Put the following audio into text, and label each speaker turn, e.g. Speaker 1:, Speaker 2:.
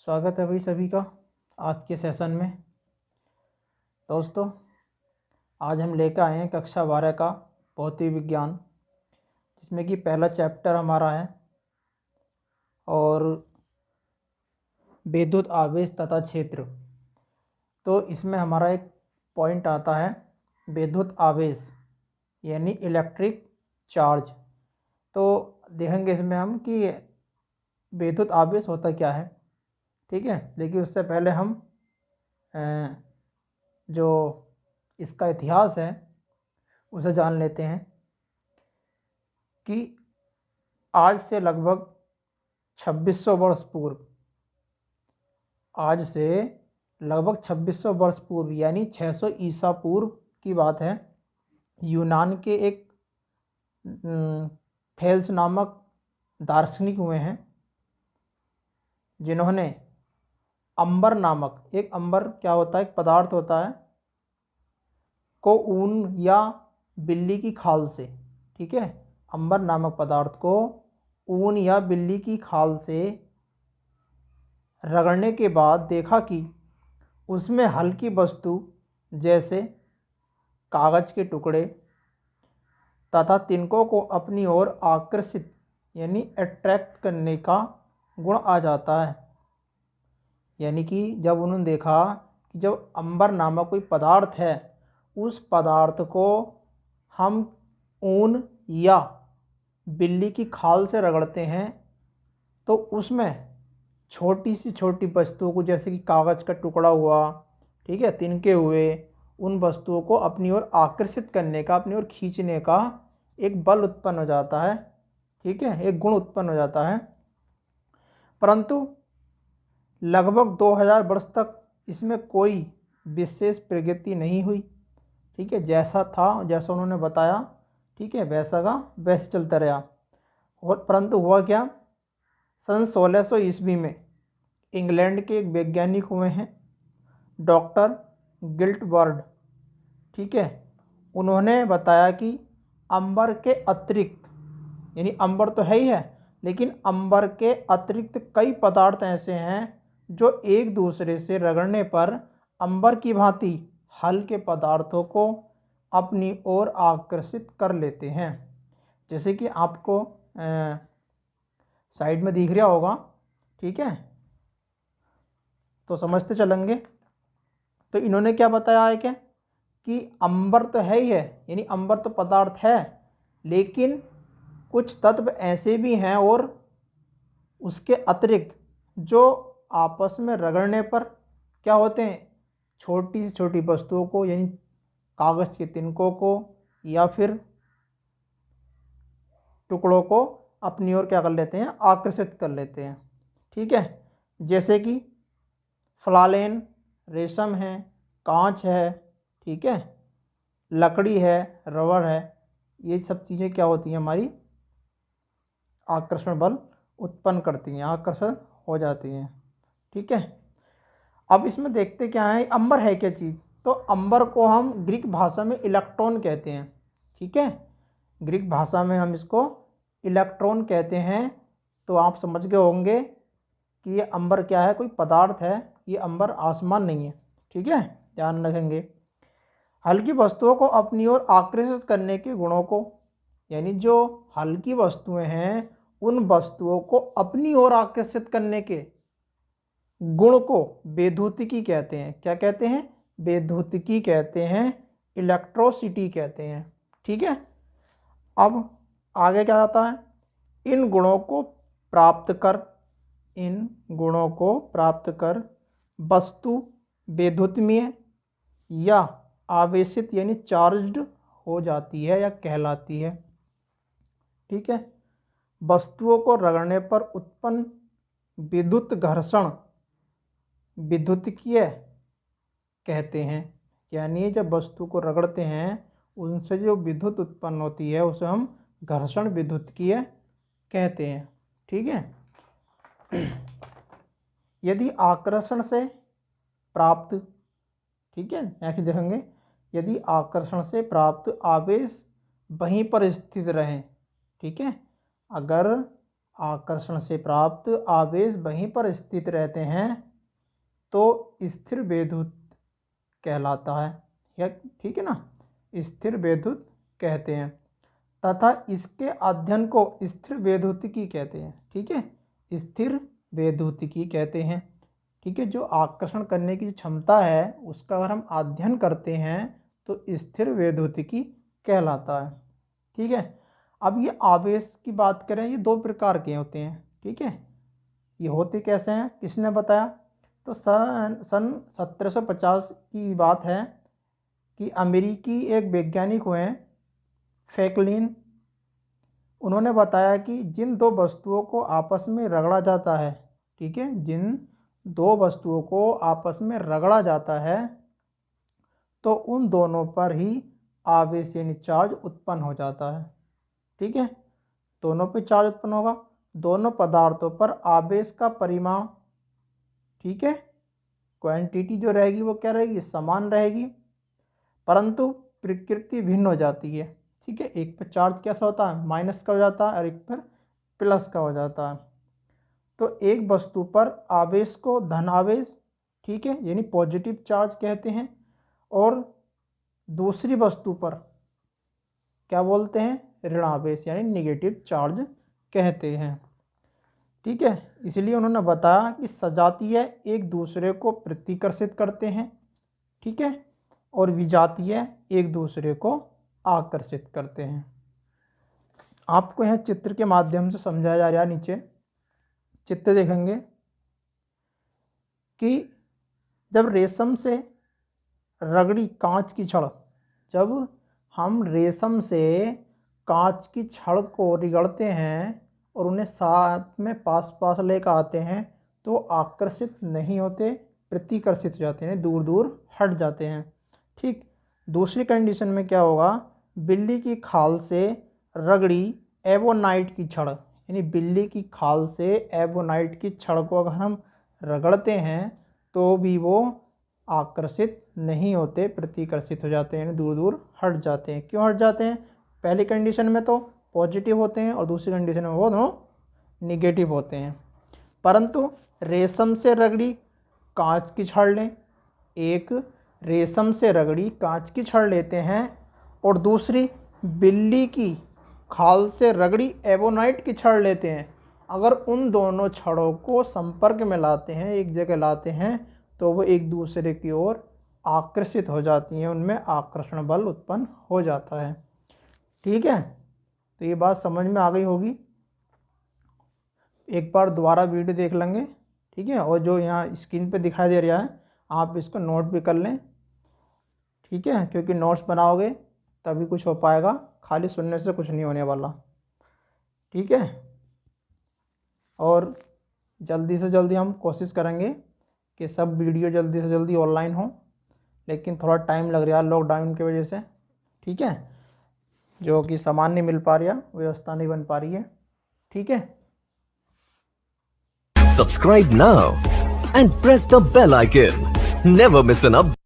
Speaker 1: स्वागत है भाई सभी का आज के सेशन में। दोस्तों, आज हम लेकर आए हैं कक्षा 12 का भौतिक विज्ञान, जिसमें कि पहला चैप्टर हमारा है और विद्युत आवेश तथा क्षेत्र। तो इसमें हमारा एक पॉइंट आता है विद्युत आवेश यानी इलेक्ट्रिक चार्ज। तो देखेंगे इसमें हम कि विद्युत आवेश होता क्या है, ठीक है। लेकिन उससे पहले हम जो इसका इतिहास है उसे जान लेते हैं कि आज से लगभग 2600 वर्ष पूर्व, आज से लगभग 2600 वर्ष पूर्व यानी 600 ईसा पूर्व की बात है। यूनान के एक थेल्स नामक दार्शनिक हुए हैं, जिन्होंने अंबर नामक एक, अंबर क्या होता है, एक पदार्थ होता है, को ऊन या बिल्ली की खाल से, ठीक है, अंबर नामक पदार्थ को ऊन या बिल्ली की खाल से रगड़ने के बाद देखा कि उसमें हल्की वस्तु जैसे कागज के टुकड़े तथा तिनकों को अपनी ओर आकर्षित यानी अट्रैक्ट करने का गुण आ जाता है। यानी कि जब उन्होंने देखा कि जब अंबर नामक कोई पदार्थ है, उस पदार्थ को हम ऊन या बिल्ली की खाल से रगड़ते हैं तो उसमें छोटी सी छोटी वस्तुओं को, जैसे कि कागज़ का टुकड़ा हुआ, ठीक है, तिनके हुए, उन वस्तुओं को अपनी ओर आकर्षित करने का, अपनी ओर खींचने का एक बल उत्पन्न हो जाता है, ठीक है, एक गुण उत्पन्न हो जाता है। परंतु लगभग 2000 वर्ष तक इसमें कोई विशेष प्रगति नहीं हुई, ठीक है। जैसा था, जैसा उन्होंने बताया, ठीक है, वैसा का वैसे चलता रहा। और परंतु हुआ क्या, सन 1600 ईस्वी में इंग्लैंड के एक वैज्ञानिक हुए हैं डॉक्टर गिल्टबर्ड, ठीक है, उन्होंने बताया कि अंबर के अतिरिक्त, यानी अंबर तो है ही है, लेकिन अंबर के अतिरिक्त कई पदार्थ ऐसे हैं जो एक दूसरे से रगड़ने पर अंबर की भांति हल्के पदार्थों को अपनी ओर आकर्षित कर लेते हैं। जैसे कि आपको साइड में दिख रहा होगा, ठीक है, तो समझते चलेंगे। तो इन्होंने क्या बताया है क्या कि अंबर तो है ही है, यानी अंबर तो पदार्थ है, लेकिन कुछ तत्व ऐसे भी हैं और उसके अतिरिक्त जो आपस में रगड़ने पर क्या होते हैं, छोटी से छोटी वस्तुओं को, यानी कागज़ के तिनकों को या फिर टुकड़ों को अपनी ओर क्या कर लेते हैं, आकर्षित कर लेते हैं, ठीक है। जैसे कि फ्लालेन, रेशम है, कांच है, ठीक है, लकड़ी है, रबर है, ये सब चीज़ें क्या होती हैं, हमारी आकर्षण बल उत्पन्न करती हैं, आकर्षण हो जाती हैं, ठीक है। अब इसमें देखते क्या है, अंबर है क्या चीज़। तो अंबर को हम ग्रीक भाषा में इलेक्ट्रॉन कहते हैं, ठीक है, ग्रीक भाषा में हम इसको इलेक्ट्रॉन कहते हैं। तो आप समझ गए होंगे कि ये अंबर क्या है, कोई पदार्थ है, ये अंबर आसमान नहीं है, ठीक है, ध्यान रखेंगे। हल्की वस्तुओं को अपनी ओर आकर्षित करने के गुणों को, यानी जो हल्की वस्तुएं हैं उन वस्तुओं को अपनी ओर आकर्षित करने के गुण को वैद्युतिकी कहते हैं। क्या कहते हैं, वैद्युतिकी कहते हैं, इलेक्ट्रोसिटी कहते हैं, ठीक है। अब आगे क्या आता है, इन गुणों को प्राप्त कर, इन गुणों को प्राप्त कर वस्तु वैद्युतमय या आवेशित यानी चार्ज्ड हो जाती है या कहलाती है, ठीक है। वस्तुओं को रगड़ने पर उत्पन्न विद्युत घर्षण विद्युतीय कहते हैं। यानी जब वस्तु को रगड़ते हैं उनसे जो विद्युत उत्पन्न होती है उसे हम घर्षण विद्युतीय कहते हैं, ठीक है। यदि आकर्षण से प्राप्त, ठीक है, नेक्स्ट देखेंगे, यदि आकर्षण से प्राप्त आवेश वहीं पर स्थित रहें, ठीक है, अगर आकर्षण से प्राप्त आवेश वहीं पर स्थित रहते हैं तो स्थिर वैद्युत कहलाता है, या ठीक है ना, स्थिर वैद्युत कहते हैं, तथा इसके अध्ययन को स्थिर वैद्युतिकी कहते हैं। ठीक है, स्थिर वैद्युतिकी कहते हैं। ठीक है, जो आकर्षण करने की क्षमता है उसका अगर हम अध्ययन करते हैं तो स्थिर वैद्युतिकी कहलाता है। ठीक है, अब ये आवेश की बात करें, ये दो प्रकार के होते हैं। ठीक है, ये होते कैसे हैं, किसने बताया? तो सन 1750 की बात है कि अमेरिकी एक वैज्ञानिक हुए फ्रैंकलिन, उन्होंने बताया कि जिन दो वस्तुओं को आपस में रगड़ा जाता है, ठीक है, जिन दो वस्तुओं को आपस में रगड़ा जाता है तो उन दोनों पर ही आवेश यानी चार्ज उत्पन्न हो जाता है। ठीक है, दोनों पे चार्ज उत्पन्न होगा, दोनों पदार्थों पर आवेश का परिमाण, ठीक है, क्वांटिटी जो रहेगी वो क्या रहेगी, समान रहेगी, परंतु प्रकृति भिन्न हो जाती है। ठीक है, एक पर चार्ज कैसा होता है, माइनस का हो जाता है और एक पर प्लस का हो जाता है। तो एक वस्तु पर आवेश को धन आवेश, ठीक है, यानी पॉजिटिव चार्ज कहते हैं, और दूसरी वस्तु पर क्या बोलते हैं, ऋण आवेश यानी निगेटिव चार्ज कहते हैं। ठीक है, इसलिए उन्होंने बताया कि सजातीय एक दूसरे को प्रतिकर्षित करते हैं, ठीक है, और विजातीय एक दूसरे को आकर्षित करते हैं। आपको यह चित्र के माध्यम से समझाया जा रहा है। नीचे चित्र देखेंगे कि जब रेशम से रगड़ी कांच की छड़, जब हम रेशम से कांच की छड़ को रगड़ते हैं और उन्हें साथ में पास पास लेकर आते हैं तो आकर्षित नहीं होते, प्रतिकर्षित हो जाते हैं, दूर दूर हट जाते हैं। ठीक, दूसरी कंडीशन में क्या होगा, बिल्ली की खाल से रगड़ी एबोनाइट की छड़, यानी बिल्ली की खाल से एबोनाइट की छड़ को अगर हम रगड़ते हैं तो भी वो आकर्षित नहीं होते, प्रतिकर्षित हो जाते हैं, यानी दूर दूर हट जाते हैं। क्यों हट जाते हैं? पहली कंडीशन में तो पॉजिटिव होते हैं और दूसरी कंडीशन में वो दोनों निगेटिव होते हैं। परंतु रेशम से रगड़ी कांच की छड़ लें, एक रेशम से रगड़ी कांच की छड़ लेते हैं और दूसरी बिल्ली की खाल से रगड़ी एबोनाइट की छड़ लेते हैं, अगर उन दोनों छड़ों को संपर्क में लाते हैं, एक जगह लाते हैं, तो वो एक दूसरे की ओर आकर्षित हो जाती हैं, उनमें आकर्षण बल उत्पन्न हो जाता है। ठीक है, तो ये बात समझ में आ गई होगी। एक बार दोबारा वीडियो देख लेंगे, ठीक है, और जो यहाँ स्क्रीन पे दिखाई दे रहा है आप इसको नोट भी कर लें, ठीक है, क्योंकि नोट्स बनाओगे तभी कुछ हो पाएगा, खाली सुनने से कुछ नहीं होने वाला। ठीक है, और जल्दी से जल्दी हम कोशिश करेंगे कि सब वीडियो जल्दी से जल्दी ऑनलाइन हो, लेकिन थोड़ा टाइम लग रहा है लॉकडाउन की वजह से। ठीक है, जो कि सामान नहीं मिल पा रहा, व्यवस्था नहीं बन पा रही है। ठीक है,
Speaker 2: Subscribe now and press the bell icon. Never miss an update.